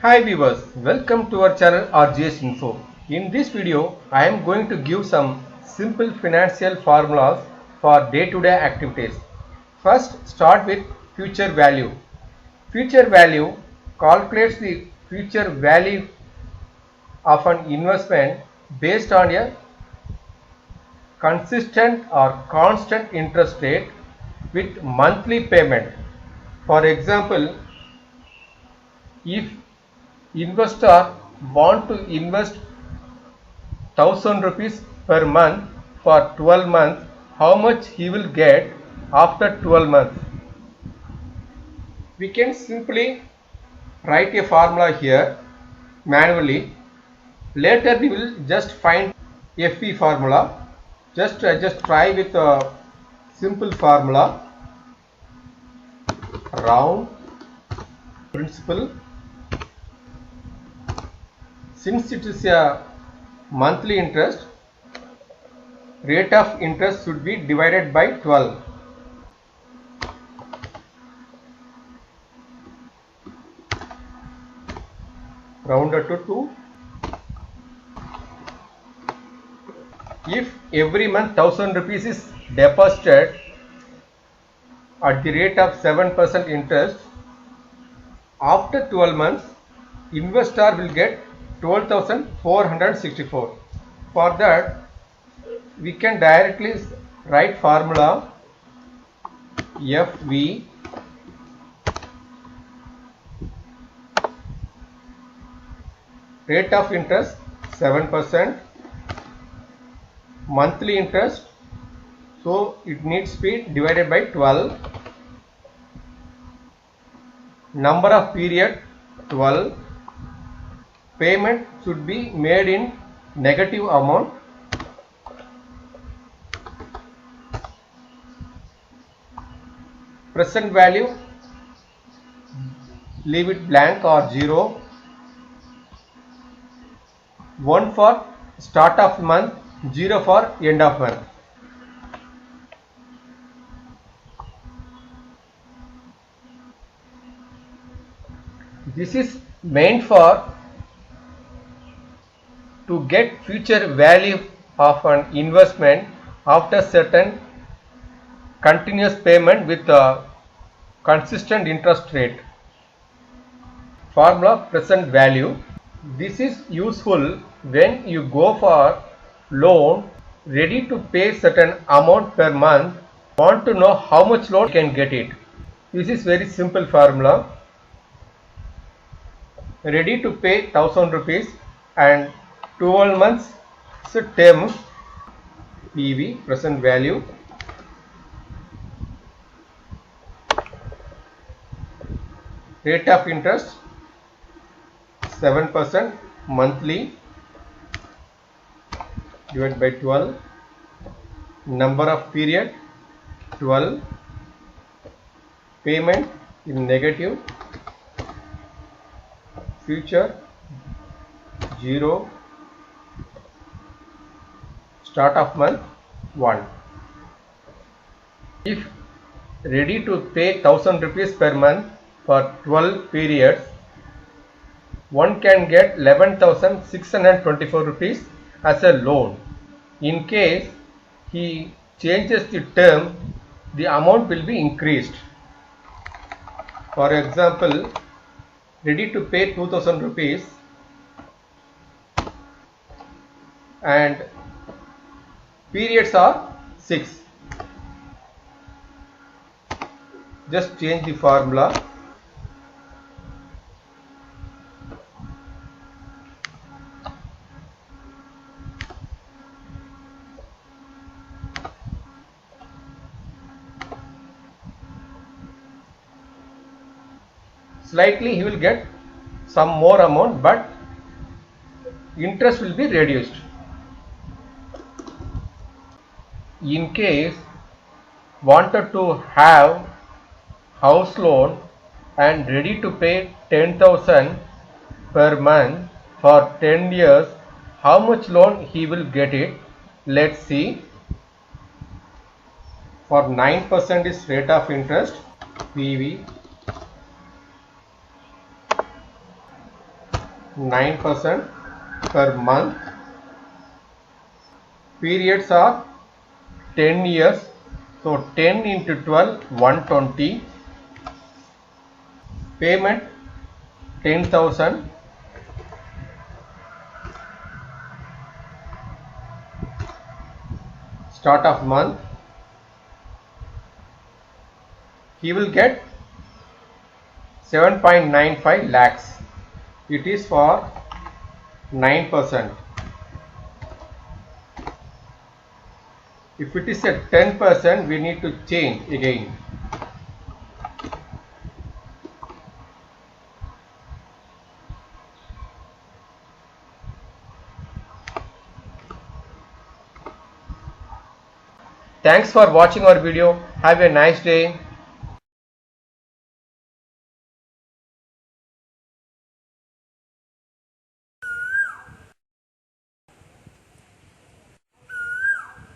Hi viewers, welcome to our channel RGS Info. In this video, I am going to give some simple financial formulas for day-to-day activities. First, start with future value. Future value calculates the future value of an investment based on a consistent or constant interest rate with monthly payment. For example, if investor want to invest 1000 rupees per month for 12 months, how much he will get after 12 months? We can simply write a formula here manually. Later we will just find FE formula. Just try with a simple formula. Round principal. Since it is a monthly interest, rate of interest should be divided by 12. Rounded to 2. If every month 1000 rupees is deposited at the rate of 7% interest, after 12 months, investor will get 12,464. For that, we can directly write formula FV rate of interest 7%, monthly interest, so it needs to be divided by 12, number of period 12, payment should be made in negative amount, present value leave it blank or 0, 1 for start of month, 0 for end of month. This is meant for to get future value of an investment after certain continuous payment with a consistent interest rate. Formula present value. This is useful when you go for loan ready to pay certain amount per month, want to know how much loan you can get it. This is very simple formula. Ready to pay 1000 rupees and 12 months term, PV present value, rate of interest 7% monthly divided by 12, number of period 12, payment in negative, future 0, start of month 1. If ready to pay 1000 rupees per month for 12 periods, one can get 11,624 rupees as a loan. In case he changes the term, the amount will be increased. For example, ready to pay 2000 rupees and periods are 6. Just change the formula. Slightly he will get some more amount, but interest will be reduced. In case wanted to have house loan and ready to pay 10,000 per month for 10 years, how much loan he will get it? Let's see. For 9% is rate of interest, PV 9% per month. Periods are 10 years. So 10 into 12, 120. Payment 10,000. Start of month. He will get 7.95 lakhs. It is for 9%. If it is at 10%, we need to change again. Thanks for watching our video. Have a nice day.